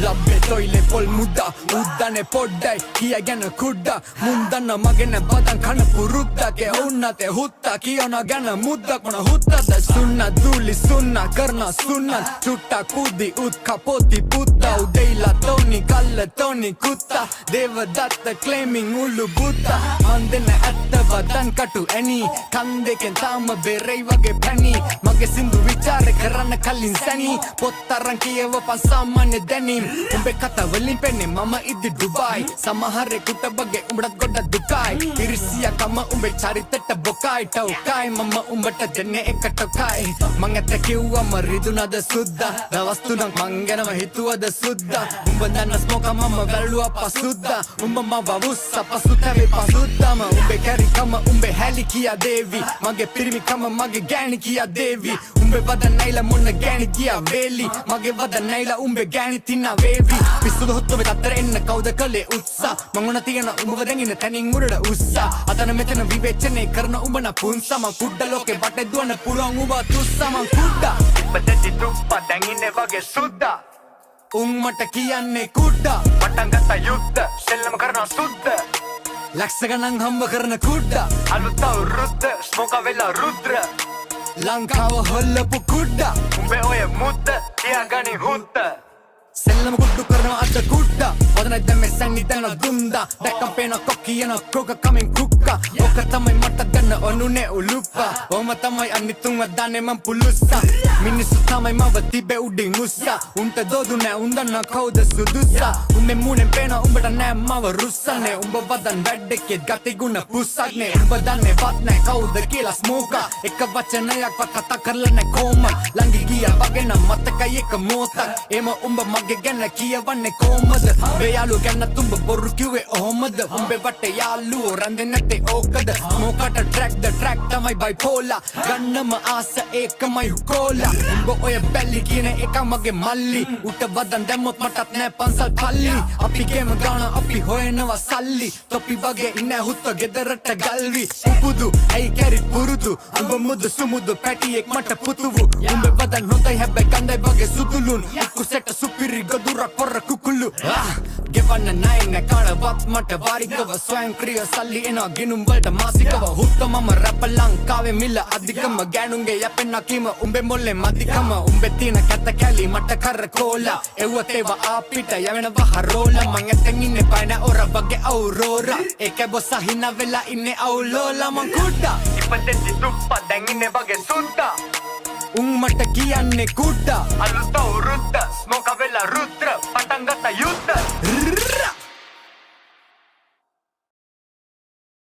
ලබ්බේ තොයිලේ පොල් මුඩා උද්දනේ පොඩ්ඩයි කිය ගැන කුඩ්ඩා මුන්දන්න මගෙන බදන් කන පුරුද්දගේ උන්නතේ හුත්තා කියන ගැන මුද්දක් මොන හුත්තද සුන්න දූලි සුන්න කරන සුන්න චුට්ටක් පුදි උත් කපොති පුත්තා උදෙයිලා තෝනි කල්ල තෝනි කුත්තා දේවදත්ත ක්ලේමින් උළු බුත්තා මන්දෙන ඇත්ත වදන් කටු ඇනි කන් දෙකෙන් තාම බෙරෙයි වගේ පැණි මගේ සින්දු විචාර කරන්න කලින් සැනි පොත්තරන් කියවපන් සාමාන්‍ය දැනීම් උඹේ කතා වලින් පෙන්නේ මම ඉදි ඩුබායි සමහරෙකුට බගේ උඹට ගොඩක් දුකයි ඉරිසියාකම උඹේ චරිතට බොකයි ටෝකයි මම උඹට දෙන්නේ එක ටෝකයි මං ඇත්ත කිව්වම රිදුනද සුද්දා දවස් තුනක් මං ගැනම හිතුවද සුද්දා උඹ දන්න ස්මෝක මම වැළුවා පසුද්දා උඹ මව වුස්ස පසුතැවේ පසුද්දාම උඹේ කැරිකම උඹේ හැලි කියා දේවි මගේ පිරිමිකම මගේ ගෑණි කියා දේවි උඹේ වද නැයිලා මොන ගෑණි කියා වේලි මගේ වද නැයිලා උඹේ ගෑණි තිනා වේවි පිස්සුද හොත්තොබේ තත්තර එන්න කවුද කලේ උත්සා මං උන තියෙන උඹව දැඟින තැනින් උඩට උස්සා අතන මෙතන විවේචනය කරන උඹන පුන්සා මං කුඩ්ඩ ලෝකේ වටේ දුවන්න පුළුවන් උඹ තුස්සා මං කුඩ්ඩා ඉපදෙති තුප්පා දැඟින්නේ වගේ සුද්දා උන් මට කියන්නේ කුඩ්ඩා පටන් ගත්තා යුද්ධ සෙල්ලම කරනවා සුද්ද ලක්ෂ ගණන් හම්බ කරන කුඩ්ඩා අලුත් අවුරුද්ද ස්මෝක වෙලා රුද්‍ර ලංකාව හොල්ලපු කුඩ්ඩා උඹේ ඔය මුද්ද තියාගනි හුද්ද සෙල්ලම කුඩ්ඩු කරනවා අද කුඩ්ඩා වදන දැම්මේ සැන්නි දැන දුන්දා දැක්කම් පේන කොක්කියන කෝක කමින් කුක්කා ඕක තමයි මට ගන්න ඔනුනේ උලුප්පා ඕම තමයි අනිතුන්ව දාන්නේ මං පුලුස්සා මිනිස්සු තමයි මව තිබේ උඩින් උස්සා උන්ට දෝදු නෑ උන්දන්න කවුද සුදුස්සා උඹේ මූණෙන් පේන උඹට නෑ මව රුස්සන්නේ උඹ වදන් වැඩකේ ගතිගුණ පුස්සක්නේ උඹ දන්නේ වත් නෑ කවුද කියලා ස්මෝකා එක වචනයක් වත් කතා කරලා නෑ කොහොම ළඟි ගියා වගේ නම් මතකයි එක මොහොතක් එම උඹ මගේ ගැන කියවන්නේ කොහොමද උඹේ යාළුව ගැන තුඹ බොරු කිව්වේ ඔහොමද උඹේ වටේ යාළුවෝ රැඳෙන්නේ නැත්තේ ඕකද මොකට ට්‍රැක් තමයි බයිපෝලා ගන්නම ආස ඒකමයි හුකෝලා උඹ ඔය බැලි කියන එක මගේ මල්ලි උට වදන් දැම්මොත් මටත් නෑ පන්සල් පල්ලි අපි ගේම ගාන අපි හොයනවා සල්ලි තොපි වගේ ඉන්නේ හුත්ත ගෙදරට ගල්වි උපුදු ඇයි කැරි පුරුදු උඹ මුදු සුමුදු පැටියෙක් මට පුතුවු උඹ වදන් හොඳයි හැබැයි ගඳයි වගේ සුදුලුන් කුසෙට සුපිරි ගොදුරක් පොර කුකුළු ගෙවන්න නෑ නෑ කාටවත් මට වාරිකව ස්වයංක්‍රීය සල්ලි එනවා ගිනුම් වලට මාසිකව හුත්ත මම රැප ලංකාවේ මිල අධිකම ගෑනුන්ගේ යැපෙන්න කීම උඹේ මොල්ලේ මදිකම උඹේ තියෙන කැත කැලි මට කරකෝලා එව්වත් ඒවා අපිට යවෙනවා හරෝලා මං ඇතෙන් ඉන්නේ පයින ඔර වගේ අවුරෝරා ඒකේ බොස්ස හිනා වෙලා ඉන්නේ අවුලෝලා මං කුඩ්ඩා ඉපදෙති තුප්පා දැන් ඉන්නේ වගේ සුද්දා උන් මට කියන්නේ කුඩ්ඩා අලුත් අවුරුද්ද ස්මෝක වෙලා රුද්‍ර පටන් ගත්තා යුද්ධ